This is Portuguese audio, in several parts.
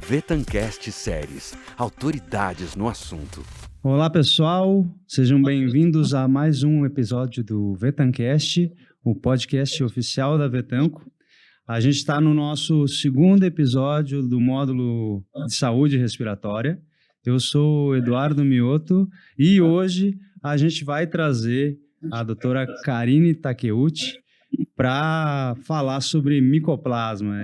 Vetancast Séries, autoridades no assunto. Olá pessoal, sejam bem-vindos a mais um episódio do Vetancast, o podcast oficial da Vetanco. A gente está no nosso segundo episódio do módulo de saúde respiratória. Eu sou Eduardo Mioto e hoje a gente vai trazer a doutora Karine Takeuchi para falar sobre micoplasma,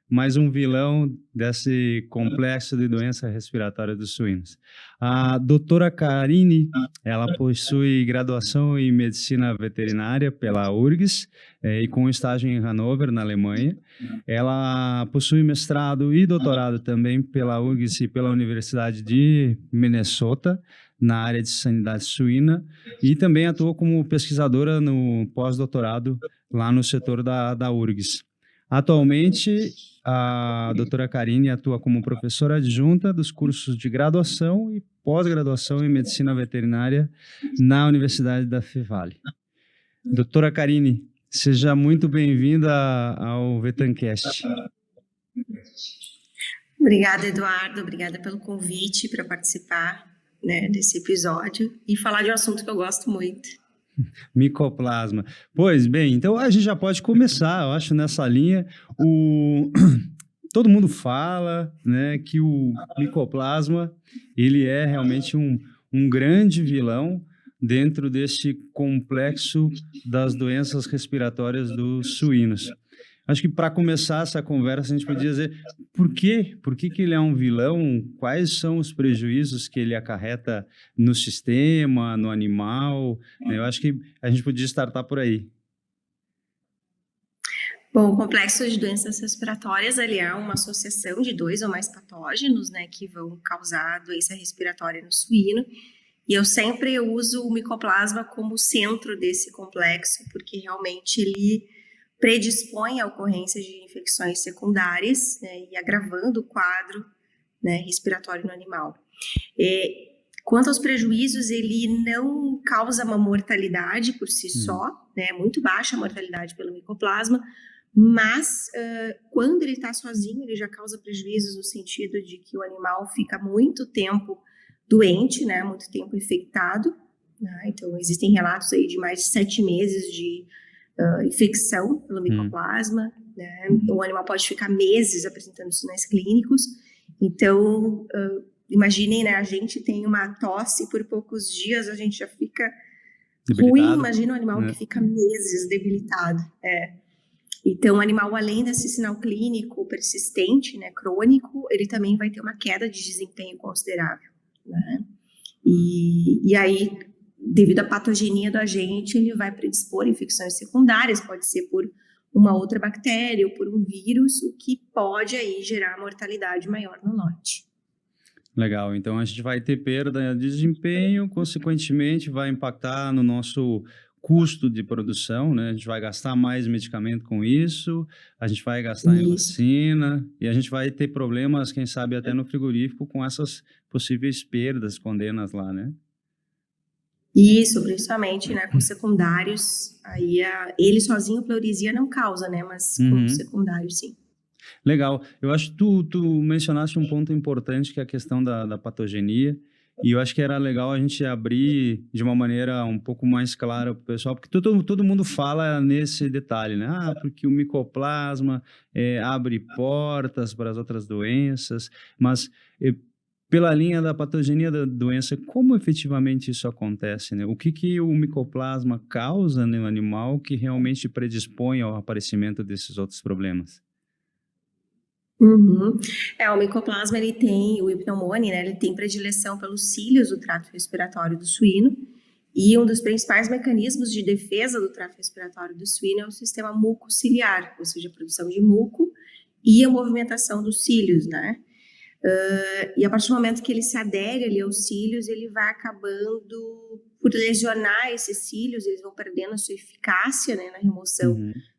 mais um vilão desse complexo de doença respiratória dos suínos. A doutora Karine, ela possui graduação em medicina veterinária pela URGS e com estágio em Hannover, na Alemanha. Ela possui mestrado e doutorado também pela URGS e pela Universidade de Minnesota, na área de sanidade suína, e também atuou como pesquisadora no pós-doutorado lá no setor da URGS. Atualmente, a doutora Karine atua como professora adjunta dos cursos de graduação e pós-graduação em medicina veterinária na Universidade da Fevale. Doutora Karine, seja muito bem-vinda ao Vetancast. Obrigada, Eduardo. Obrigada pelo convite para participar, desse episódio e falar de um assunto que eu gosto muito. Micoplasma. Pois bem, então a gente já pode começar, eu acho, nessa linha. Todo mundo fala, que o micoplasma ele é realmente um grande vilão dentro desse complexo das doenças respiratórias dos suínos. Acho que para começar essa conversa a gente podia dizer por que ele é um vilão, quais são os prejuízos que ele acarreta no sistema, no animal. Eu acho que a gente podia startar por aí. Bom, o complexo de doenças respiratórias ele é uma associação de 2 ou mais patógenos, que vão causar doença respiratória no suíno. E eu sempre uso o micoplasma como centro desse complexo, porque realmente ele predispõe à ocorrência de infecções secundárias, e agravando o quadro, respiratório no animal. Quanto aos prejuízos, ele não causa uma mortalidade por si só, muito baixa a mortalidade pelo micoplasma, mas quando ele está sozinho, ele já causa prejuízos no sentido de que o animal fica muito tempo doente, muito tempo infectado. Então, existem relatos aí de mais de 7 meses de infecção pelo micoplasma, O animal pode ficar meses apresentando sinais clínicos. Então, imaginem, a gente tem uma tosse por poucos dias, a gente já fica ruim. Imagina um animal que fica meses debilitado. Então, o animal, além desse sinal clínico persistente, crônico, ele também vai ter uma queda de desempenho considerável. E aí, devido à patogenia do agente, ele vai predispor a infecções secundárias, pode ser por uma outra bactéria ou por um vírus, o que pode aí gerar mortalidade maior no lote. Legal, então a gente vai ter perda de desempenho, consequentemente vai impactar no nosso custo de produção, A gente vai gastar mais medicamento com isso, a gente vai gastar em vacina e a gente vai ter problemas, quem sabe até no frigorífico, com essas possíveis perdas, condenas lá, Isso, principalmente, com secundários, aí ele sozinho, pleuresia não causa, mas com secundários, sim. Legal, eu acho que tu mencionaste um ponto importante, que é a questão da patogenia, e eu acho que era legal a gente abrir de uma maneira um pouco mais clara para o pessoal, porque todo mundo fala nesse detalhe, porque o micoplasma abre portas para as outras doenças, mas pela linha da patogenia da doença, como efetivamente isso acontece, O que o micoplasma causa no animal que realmente predispõe ao aparecimento desses outros problemas? O micoplasma, ele tem, o pneumone, ele tem predileção pelos cílios do trato respiratório do suíno, e um dos principais mecanismos de defesa do trato respiratório do suíno é o sistema mucociliar, ou seja, a produção de muco e a movimentação dos cílios, e a partir do momento que ele se adere ali aos cílios, ele vai acabando por lesionar esses cílios, eles vão perdendo a sua eficácia, na remoção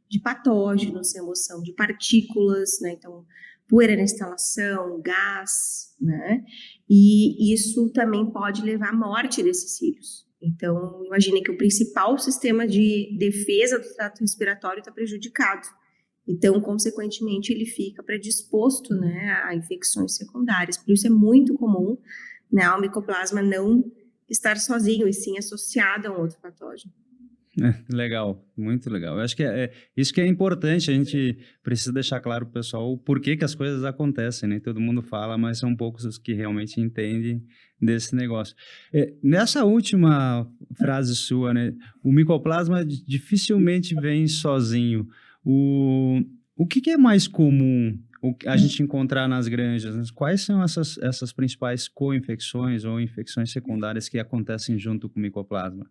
de patógenos, remoção de partículas, então poeira na instalação, gás, e isso também pode levar à morte desses cílios. Então, imagine que o principal sistema de defesa do trato respiratório está prejudicado. Então, consequentemente, ele fica predisposto, né, a infecções secundárias. Por isso é muito comum, né, o micoplasma não estar sozinho, e sim associado a um outro patógeno. Legal, muito legal. Eu acho que isso que é importante, a gente precisa deixar claro para o pessoal o porquê que as coisas acontecem, né? Todo mundo fala, mas são poucos os que realmente entendem desse negócio. Nessa última frase sua, né? O micoplasma dificilmente vem sozinho. O que é mais comum a gente encontrar nas granjas? Quais são essas principais co-infecções ou infecções secundárias que acontecem junto com o micoplasma?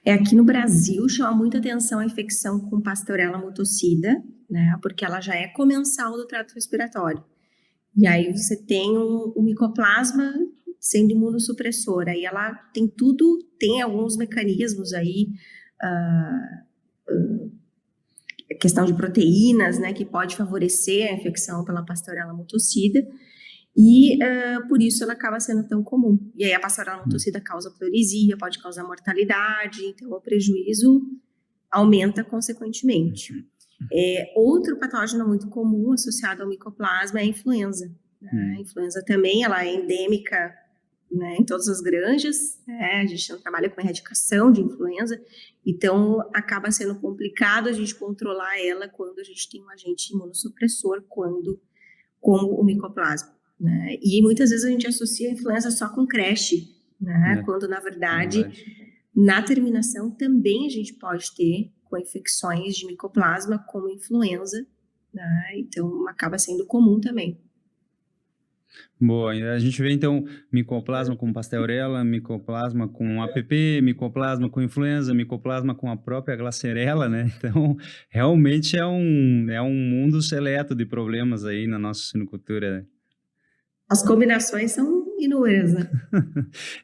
Aqui no Brasil chama muita atenção a infecção com Pasteurella motocida, né, porque ela já é comensal do trato respiratório. E aí você tem o micoplasma sendo imunossupressor, aí ela tem alguns mecanismos aí, questão de proteínas, né, que pode favorecer a infecção pela Pasteurella motocida, e por isso ela acaba sendo tão comum. E aí a Pasteurella motocida causa pleuresia, pode causar mortalidade, então o prejuízo aumenta consequentemente. Outro patógeno muito comum associado ao micoplasma é a influenza. Né? A influenza também ela é endêmica, né, em todas as granjas, né? A gente não trabalha com erradicação de influenza, então acaba sendo complicado a gente controlar ela quando a gente tem um agente imunossupressor, como o micoplasma. Né? E muitas vezes a gente associa a influenza só com creche, né? Quando na verdade, na terminação também a gente pode ter com infecções de micoplasma como influenza, né? Então acaba sendo comum também. Boa, a gente vê então micoplasma com Pasteurella, micoplasma com APP, micoplasma com influenza, micoplasma com a própria Glasserella, né? Então, realmente é um mundo seleto de problemas aí na nossa suinocultura, né? As combinações são inúmeras, né?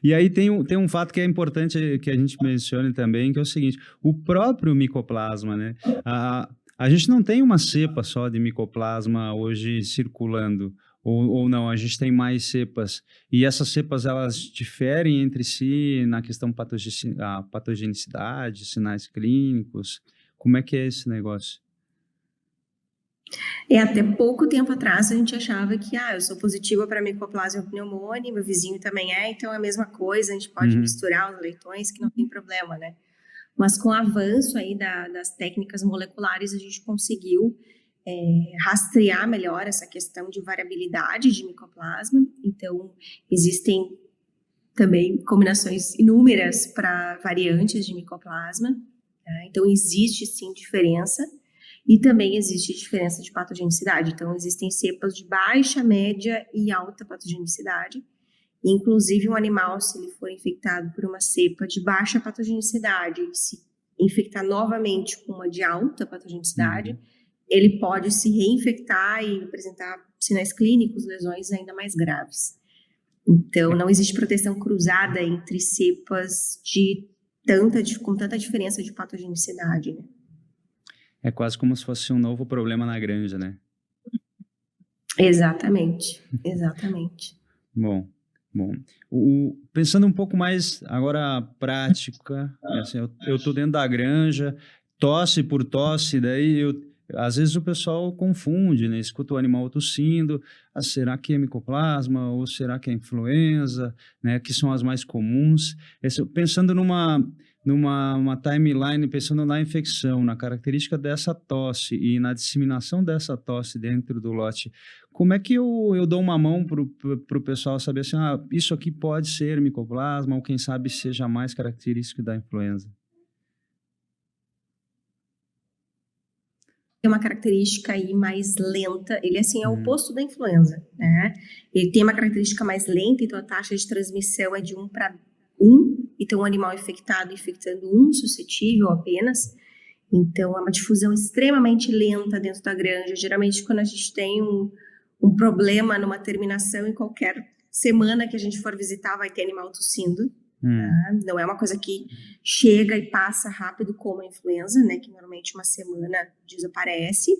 E aí tem um fato que é importante que a gente mencione também, que é o seguinte, o próprio micoplasma, né? A gente não tem uma cepa só de micoplasma hoje circulando, ou não, a gente tem mais cepas. E essas cepas, elas diferem entre si na questão patogenicidade, sinais clínicos. Como é que é esse negócio? Até pouco tempo atrás a gente achava que eu sou positiva para Mycoplasma pneumoniae, meu vizinho também então é a mesma coisa, a gente pode misturar os leitões que não tem problema, né? Mas com o avanço aí das técnicas moleculares, a gente conseguiu rastrear melhor essa questão de variabilidade de micoplasma. Então, existem também combinações inúmeras para variantes de micoplasma. Tá? Então, existe sim diferença. E também existe diferença de patogenicidade. Então, existem cepas de baixa, média e alta patogenicidade. Inclusive, um animal, se ele for infectado por uma cepa de baixa patogenicidade e se infectar novamente com uma de alta patogenicidade, ele pode se reinfectar e apresentar sinais clínicos, lesões ainda mais graves. Então, não existe proteção cruzada entre cepas com tanta diferença de patogenicidade, né? É quase como se fosse um novo problema na granja, né? Exatamente, exatamente. Bom. Pensando um pouco mais agora prática, assim, eu tô dentro da granja, tosse por tosse, daí às vezes o pessoal confunde, né? Escuta o animal tossindo, será que é micoplasma ou será que é influenza, né? Que são as mais comuns. Pensando numa timeline, pensando na infecção, na característica dessa tosse e na disseminação dessa tosse dentro do lote, como é que eu dou uma mão para o pessoal saber assim, isso aqui pode ser micoplasma ou quem sabe seja mais característico da influenza? Tem uma característica aí mais lenta, ele assim é o oposto da influenza, né? Ele tem uma característica mais lenta, então a taxa de transmissão é de 1 para 1, então um animal infectando um suscetível apenas, então é uma difusão extremamente lenta dentro da granja. Geralmente quando a gente tem um problema numa terminação, em qualquer semana que a gente for visitar vai ter animal tossindo. Tá? Não é uma coisa que chega e passa rápido como a influenza, né? Que normalmente uma semana desaparece.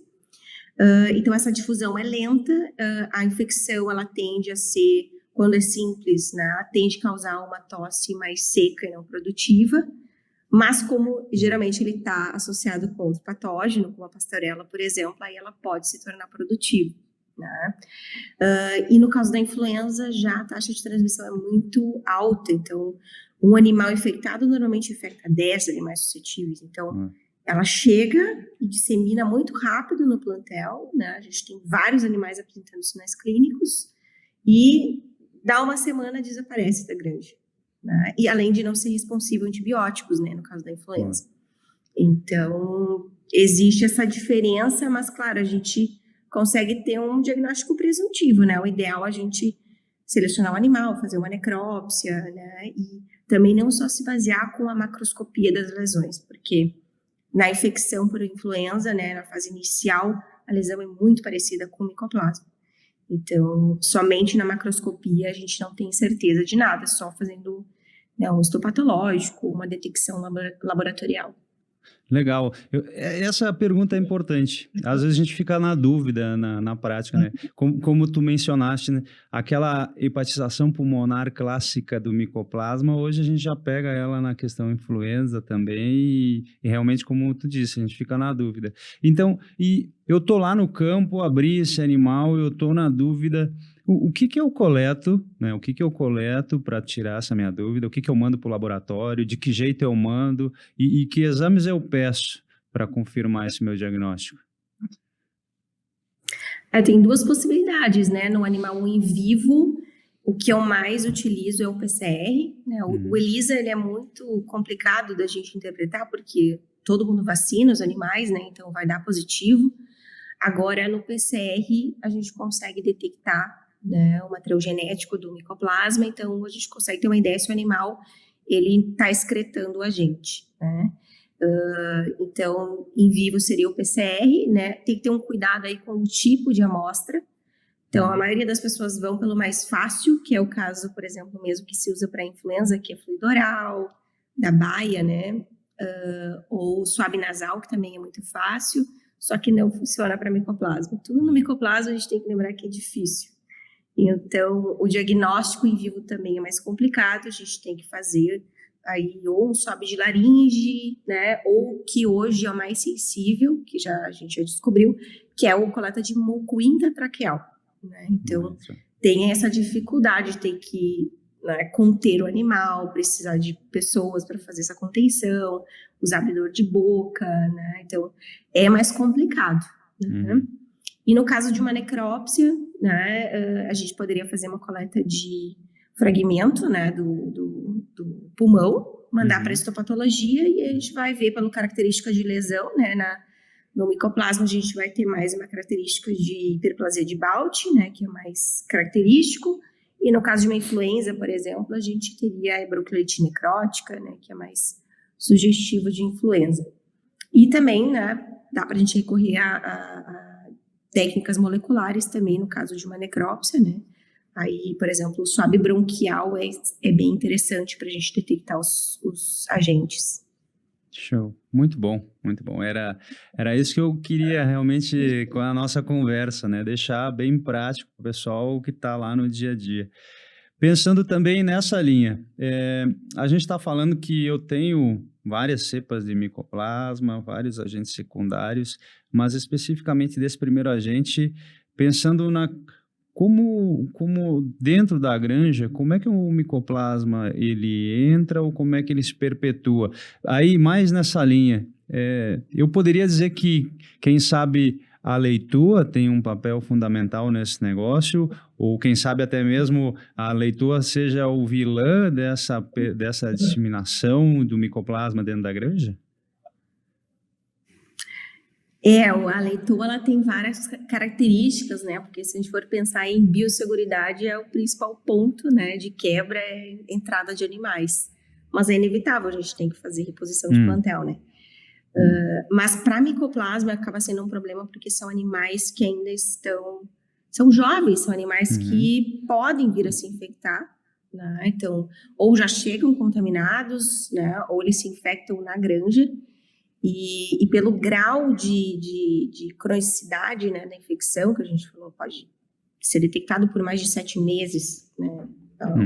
Então essa difusão é lenta, a infecção ela tende a ser, quando é simples, né? Tende a causar uma tosse mais seca e não produtiva. Mas como geralmente ele está associado com outro patógeno, como a pastorela, por exemplo, aí ela pode se tornar produtiva, né? E no caso da influenza, já a taxa de transmissão é muito alta, então um animal infectado normalmente infecta 10 animais suscetíveis, então ela chega e dissemina muito rápido no plantel, né? A gente tem vários animais apresentando sinais clínicos e dá uma semana desaparece da granja, né? E além de não ser responsivo a antibióticos, né, no caso da influenza. Então, existe essa diferença, mas claro, a gente consegue ter um diagnóstico presuntivo, né? O ideal é a gente selecionar o animal, fazer uma necrópsia, né? E também não só se basear com a macroscopia das lesões, porque na infecção por influenza, né, na fase inicial, a lesão é muito parecida com o micoplasma. Então, somente na macroscopia a gente não tem certeza de nada, só fazendo, né, um histopatológico, uma detecção laboratorial. Legal. Essa pergunta é importante. Às vezes a gente fica na dúvida na prática, né? Como tu mencionaste, né? Aquela hepatização pulmonar clássica do micoplasma, hoje a gente já pega ela na questão influenza também e realmente, como tu disse, a gente fica na dúvida. Então, e eu tô lá no campo, abri esse animal, eu tô na dúvida... O que eu coleto, né? O que eu coleto para tirar essa minha dúvida? O que eu mando para o laboratório? De que jeito eu mando? E que exames eu peço para confirmar esse meu diagnóstico? Tem duas possibilidades, né? No animal em vivo, o que eu mais utilizo é o PCR, né? O ELISA, ele é muito complicado da gente interpretar, porque todo mundo vacina os animais, né? Então vai dar positivo. Agora, no PCR, a gente consegue detectar, né, o material genético do micoplasma, então a gente consegue ter uma ideia se o animal ele está excretando o agente, né? Então, em vivo seria o PCR, né? Tem que ter um cuidado aí com o tipo de amostra. Então, a maioria das pessoas vão pelo mais fácil, que é o caso, por exemplo, mesmo que se usa para influenza, que é fluido oral, da baia, né? Ou suave nasal, que também é muito fácil, só que não funciona para micoplasma. Tudo no micoplasma a gente tem que lembrar que é difícil. Então, o diagnóstico em vivo também é mais complicado, a gente tem que fazer aí ou um swab de laringe, né, ou que hoje é o mais sensível, que a gente já descobriu, que é o coleta de muco intratraqueal, né? Então, tem essa dificuldade de ter que, né, conter o animal, precisar de pessoas para fazer essa contenção, usar abridor de boca, né? Então, é mais complicado, né? E no caso de uma necrópsia, né, a gente poderia fazer uma coleta de fragmento, né, do pulmão, mandar para a histopatologia e a gente vai ver pela característica de lesão, né, no micoplasma a gente vai ter mais uma característica de hiperplasia de Belt, né, que é mais característico, e no caso de uma influenza, por exemplo, a gente teria a hebrocolite necrótica, né, que é mais sugestivo de influenza. E também, né, dá para a gente recorrer a técnicas moleculares também, no caso de uma necrópsia, né? Aí, por exemplo, o swab bronquial é bem interessante para a gente detectar os agentes. Show. Muito bom, muito bom. Era isso que eu queria realmente com a nossa conversa, né? Deixar bem prático para o pessoal que está lá no dia a dia. Pensando também nessa linha, a gente está falando que eu tenho várias cepas de micoplasma, vários agentes secundários, mas especificamente desse primeiro agente, pensando como dentro da granja, como é que o micoplasma ele entra ou como é que ele se perpetua? Aí, mais nessa linha, eu poderia dizer que, quem sabe, a leitura tem um papel fundamental nesse negócio, ou quem sabe até mesmo a leitura seja o vilã dessa disseminação do micoplasma dentro da granja? A leitura ela tem várias características, né? Porque se a gente for pensar em biosseguridade, é o principal ponto, né, de quebra é a entrada de animais. Mas é inevitável, a gente tem que fazer reposição de plantel, né? Mas para micoplasma acaba sendo um problema porque são animais que ainda são jovens, são animais que podem vir a se infectar, né? Então, ou já chegam contaminados, né? Ou eles se infectam na granja. E pelo grau de cronicidade, né, da infecção, que a gente falou, pode ser detectado por mais de 7 meses, né,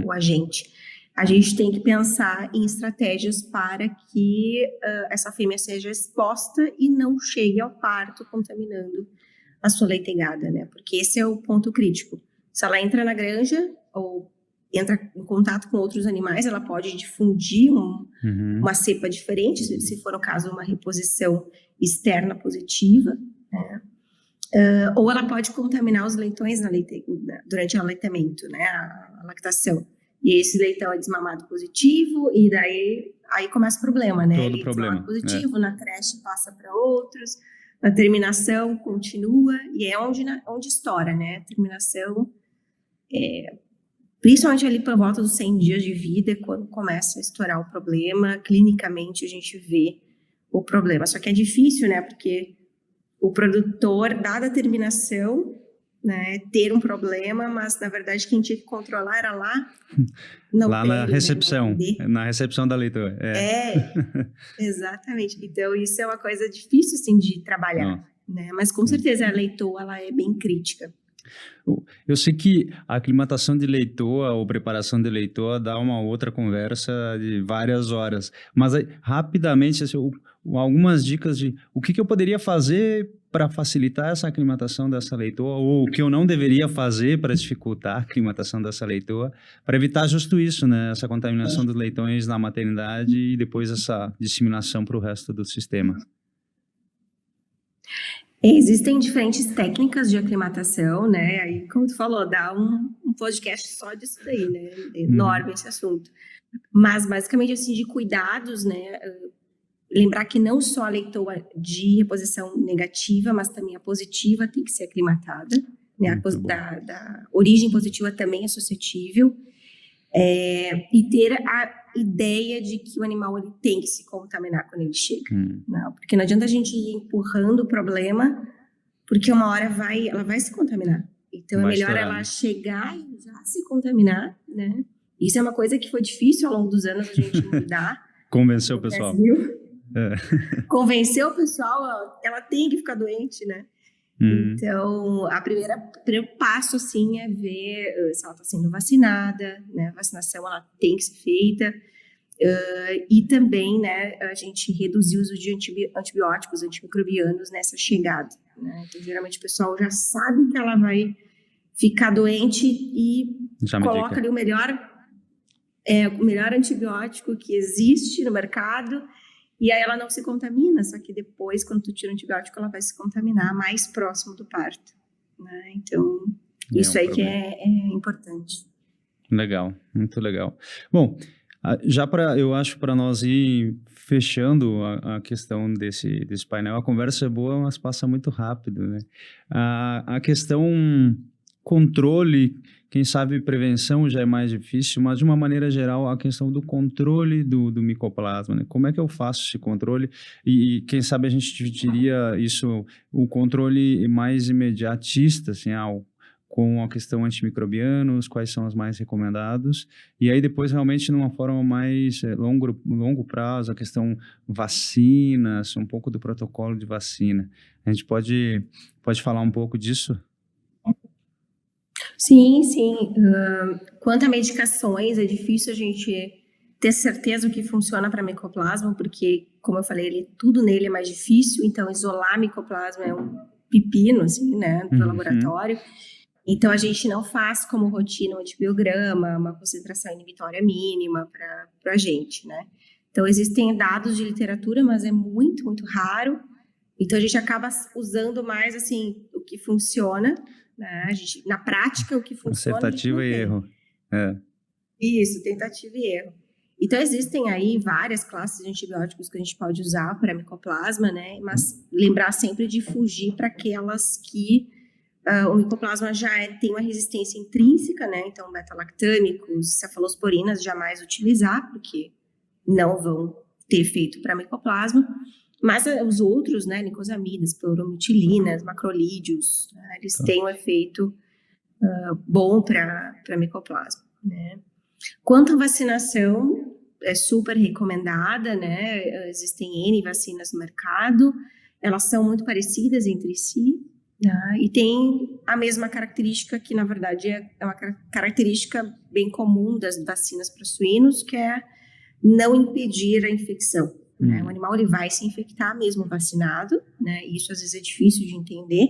o agente. a gente tem que pensar em estratégias para que essa fêmea seja exposta e não chegue ao parto contaminando a sua leitegada, né? Porque esse é o ponto crítico. Se ela entra na granja ou entra em contato com outros animais, ela pode difundir uma cepa diferente, se for o caso, uma reposição externa positiva, né? Ou ela pode contaminar os leitões durante o aleitamento, né? A lactação. E esse leitão é desmamado positivo, e daí aí começa o problema, né? Todo ele problema. Desmamado positivo, na creche passa para outros, na terminação continua, e é onde estoura, né? A terminação, principalmente ali por volta dos 100 dias de vida, é quando começa a estourar o problema. Clinicamente a gente vê o problema. Só que é difícil, né? Porque o produtor, dada a terminação, né, ter um problema, mas na verdade quem tinha que controlar era lá na recepção, né, na recepção da leitura. Exatamente. Então isso é uma coisa difícil assim de trabalhar, né? Mas com certeza a leitoa ela é bem crítica. Eu sei que a aclimatação de leitoa ou preparação de leitoa dá uma outra conversa de várias horas, mas aí, rapidamente, assim, algumas dicas de o que eu poderia fazer para facilitar essa aclimatação dessa leitoa, ou o que eu não deveria fazer para dificultar a aclimatação dessa leitoa, para evitar justo isso, né? Essa contaminação dos leitões na maternidade e depois essa disseminação para o resto do sistema. Existem diferentes técnicas de aclimatação, né? Aí, como tu falou, dá um podcast só disso daí, né? É enorme esse assunto. Mas, basicamente, assim, de cuidados, né? Lembrar que não só a leitoa de reposição negativa, mas também a positiva tem que ser aclimatada, né? Da origem positiva também é suscetível. E ter a ideia de que o animal ele tem que se contaminar quando ele chega. Não, porque não adianta a gente ir empurrando o problema, porque uma hora ela vai se contaminar. Então é melhor ela chegar e já se contaminar, né? Isso é uma coisa que foi difícil ao longo dos anos a gente mudar. Convencer o pessoal. Convencer o pessoal, ela tem que ficar doente, né? Então, o primeiro passo, assim, é ver se ela está sendo vacinada, né? A vacinação, ela tem que ser feita. E também, né, a gente reduzir o uso de antibióticos, antimicrobianos nessa chegada, né? Então, geralmente, o pessoal já sabe que ela vai ficar doente e coloca ali o melhor antibiótico que existe no mercado. E aí ela não se contamina, só que depois, quando tu tira o antibiótico, ela vai se contaminar mais próximo do parto, né? Então, isso aí problema. Que é importante. Legal, muito legal. Bom, eu acho para nós ir fechando a questão desse painel, a conversa é boa, mas passa muito rápido, né? A questão controle, quem sabe prevenção já é mais difícil, mas de uma maneira geral a questão do controle do micoplasma, né? Como é que eu faço esse controle? E quem sabe a gente dividiria isso, o controle mais imediatista, assim, com a questão antimicrobianos, quais são os mais recomendados, e aí depois realmente numa forma mais longo prazo, a questão vacinas, um pouco do protocolo de vacina. A gente pode falar um pouco disso? Sim. Quanto a medicações, é difícil a gente ter certeza do que funciona para micoplasma, porque, como eu falei, tudo nele é mais difícil, então isolar micoplasma é um pepino, assim, né, do laboratório. Então, a gente não faz como rotina um antibiograma, uma concentração inibitória mínima para a gente, né? Então, existem dados de literatura, mas é muito, muito raro. Então, a gente acaba usando mais, assim, o que funciona, né? Na prática, o que funciona... Tentativa e erro. Isso, tentativa e erro. Então, existem aí várias classes de antibióticos que a gente pode usar para micoplasma, né? Mas lembrar sempre de fugir para aquelas que o micoplasma já tem uma resistência intrínseca, né? Então, beta-lactâmicos, cefalosporinas, jamais utilizar, porque não vão ter efeito para micoplasma. Mas os outros, né? Nicosamidas, pleurometilinas, macrolídeos, né, eles têm um efeito bom para micoplasma, né? Quanto à vacinação, é super recomendada, né? Existem N vacinas no mercado, elas são muito parecidas entre si, né? E tem a mesma característica que, na verdade, é uma característica bem comum das vacinas para suínos, que é não impedir a infecção. Né? O animal ele vai se infectar mesmo vacinado, né? Isso às vezes é difícil de entender,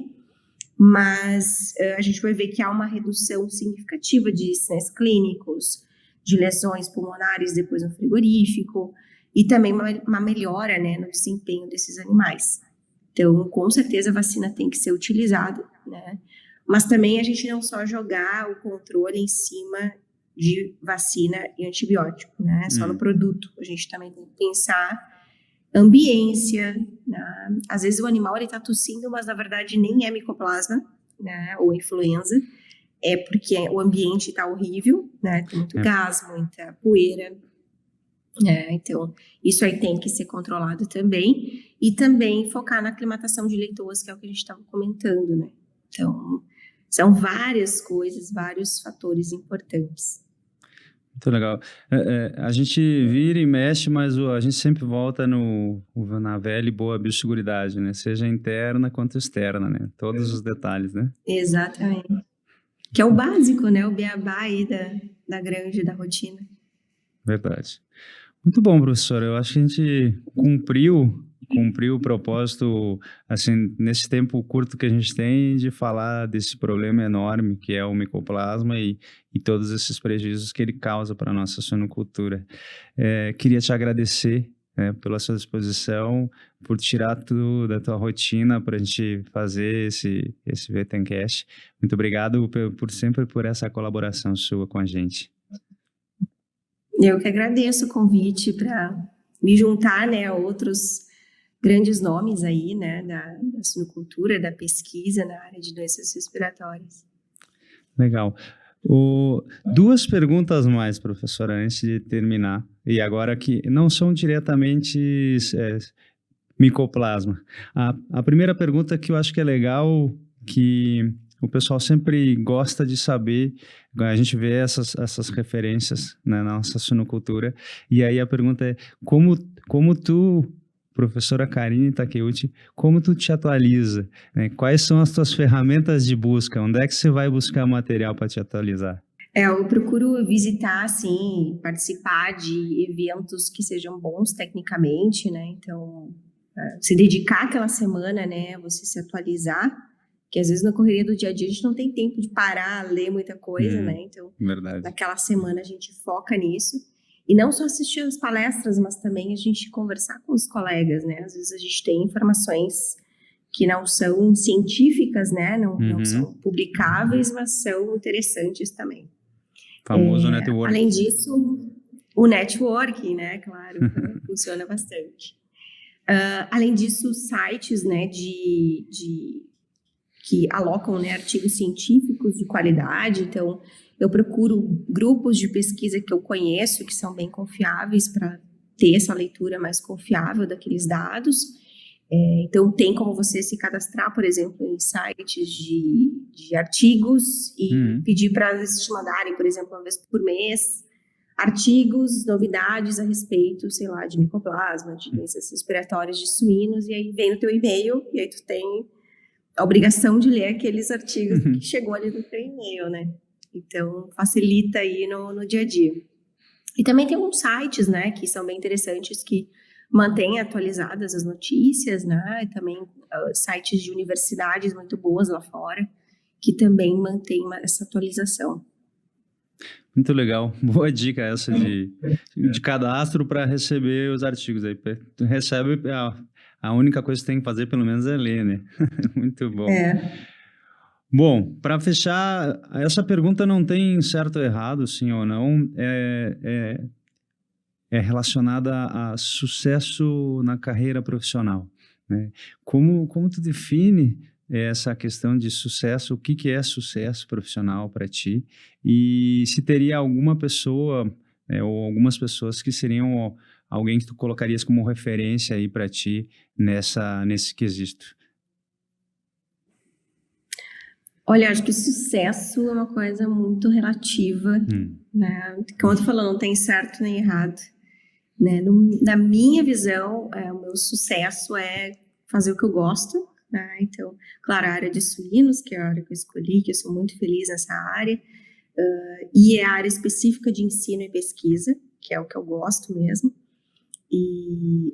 mas a gente vai ver que há uma redução significativa de sinais clínicos, de lesões pulmonares depois no frigorífico, e também uma melhora, né, no desempenho desses animais. Então, com certeza a vacina tem que ser utilizada, né? Mas também a gente não só jogar o controle em cima de vacina e antibiótico, né? Só no produto. A gente também tem que pensar ambiência, né? Às vezes o animal está tossindo, mas na verdade nem é micoplasma, né? Ou influenza. É porque o ambiente está horrível, né? Tem muito gás, muita poeira. Então, isso aí tem que ser controlado também. E também focar na aclimatação de leitoas, que é o que a gente estava comentando, né? Então, são várias coisas, vários fatores importantes. Muito legal. A gente vira e mexe, mas a gente sempre volta na velha e boa biosseguridade, né? Seja interna quanto externa, né? Todos os detalhes, né? Exatamente. Que é o básico, né? O beabá aí da granja, da rotina. Verdade. Muito bom, professor. Eu acho que a gente cumpriu o propósito, assim, nesse tempo curto que a gente tem, de falar desse problema enorme que é o micoplasma e todos esses prejuízos que ele causa para a nossa suinocultura. Queria te agradecer pela sua disposição, por tirar tudo da tua rotina para a gente fazer esse VTancast. Muito obrigado sempre por essa colaboração sua com a gente. Eu que agradeço o convite para me juntar, né, a outros grandes nomes aí, né, da suinocultura, da pesquisa na área de doenças respiratórias. Legal. Duas perguntas mais, professora, antes de terminar. E agora que não são diretamente micoplasma. A primeira pergunta que eu acho que é legal, que o pessoal sempre gosta de saber, a gente vê essas referências, né, na nossa suinocultura, e aí a pergunta é, como tu, professora Karine Takeuchi, como tu te atualiza? Né? Quais são as tuas ferramentas de busca? Onde é que você vai buscar material para te atualizar? Eu procuro visitar, assim, participar de eventos que sejam bons tecnicamente, né? Então, se dedicar aquela semana, né? Você se atualizar, que às vezes na correria do dia a dia a gente não tem tempo de parar, ler muita coisa, né? Então, verdade. Naquela semana a gente foca nisso. E não só assistir as palestras, mas também a gente conversar com os colegas, né? Às vezes a gente tem informações que não são científicas, né? Não são publicáveis, mas são interessantes também. Famoso network. Além disso, o networking, né? Claro, funciona bastante. Além disso, sites, né? Que alocam, né, artigos científicos de qualidade. Então, eu procuro grupos de pesquisa que eu conheço, que são bem confiáveis, para ter essa leitura mais confiável daqueles dados. Então, tem como você se cadastrar, por exemplo, em sites de artigos e pedir para eles te mandarem, por exemplo, uma vez por mês, artigos, novidades a respeito, sei lá, de micoplasma, de doenças respiratórias de suínos, e aí vem no teu e-mail, e aí tu tem a obrigação de ler aqueles artigos que chegou ali no teu e-mail, né? Então, facilita aí no dia a dia. E também tem alguns sites, né, que são bem interessantes, que mantêm atualizadas as notícias, né? E também sites de universidades muito boas lá fora, que também mantêm essa atualização. Muito legal. Boa dica essa de cadastro para receber os artigos. Aí tu recebe, a única coisa que tem que fazer, pelo menos, é ler, né? Muito bom. Bom, para fechar, essa pergunta não tem certo ou errado, sim ou não, é relacionada a sucesso na carreira profissional, né? Como tu define essa questão de sucesso, o que é sucesso profissional para ti, e se teria alguma pessoa, ou algumas pessoas que seriam alguém que tu colocarias como referência aí para ti nesse quesito? Olha, acho que sucesso é uma coisa muito relativa, né? Como eu tô falando, não tem certo nem errado, né? Na minha visão, o meu sucesso é fazer o que eu gosto, né? Então, claro, a área de suínos, que é a área que eu escolhi, que eu sou muito feliz nessa área, e é a área específica de ensino e pesquisa, que é o que eu gosto mesmo.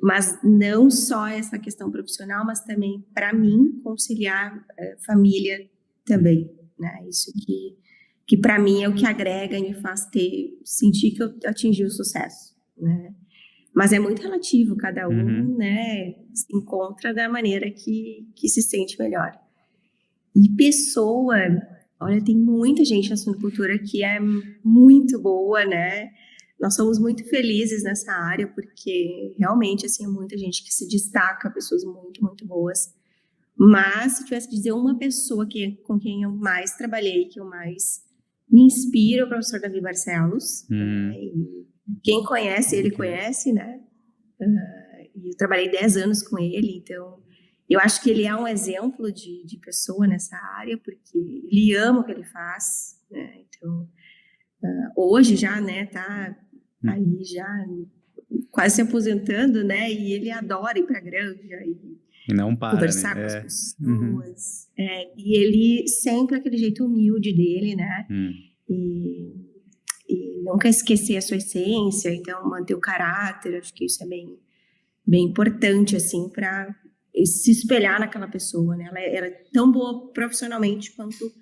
Mas não só essa questão profissional, mas também, para mim, conciliar família também, né? Isso que para mim é o que agrega e me faz sentir que eu atingi o sucesso, né? Mas é muito relativo, cada um, né, se encontra da maneira que se sente melhor. E pessoa, olha, tem muita gente na suinocultura que é muito boa, né? Nós somos muito felizes nessa área, porque realmente, assim, é muita gente que se destaca, pessoas muito, muito boas. Mas, se tivesse que dizer uma pessoa com quem eu mais trabalhei, que eu mais me inspiro, é o professor Davi Barcelos. Né? E quem conhece, ele conhece, né? E eu trabalhei 10 anos com ele, então eu acho que ele é um exemplo de pessoa nessa área, porque ele ama o que ele faz, né? Então, hoje já, né, tá aí já quase se aposentando, né? E ele adora ir para a granja e não para, conversar com as pessoas. E ele sempre aquele jeito humilde dele, né? E nunca esquecer a sua essência, então manter o caráter, acho que isso é bem, bem importante, assim, para se espelhar naquela pessoa, né? Ela é tão boa profissionalmente quanto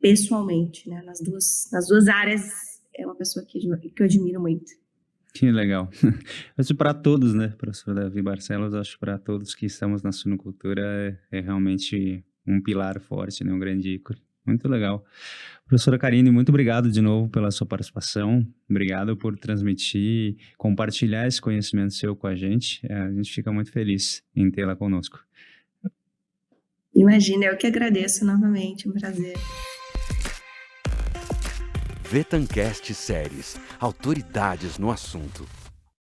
pessoalmente, né? Nas duas áreas é uma pessoa que eu admiro muito. Que legal. Isso para todos, né, professor Davi Barcelos, acho que para todos que estamos na suinocultura é realmente um pilar forte, né, um grande ícone. Muito legal. Professora Karine, muito obrigado de novo pela sua participação. Obrigado por transmitir, compartilhar esse conhecimento seu com a gente. A gente fica muito feliz em tê-la conosco. Imagina, eu que agradeço novamente, um prazer. Vetancast Séries, autoridades no assunto.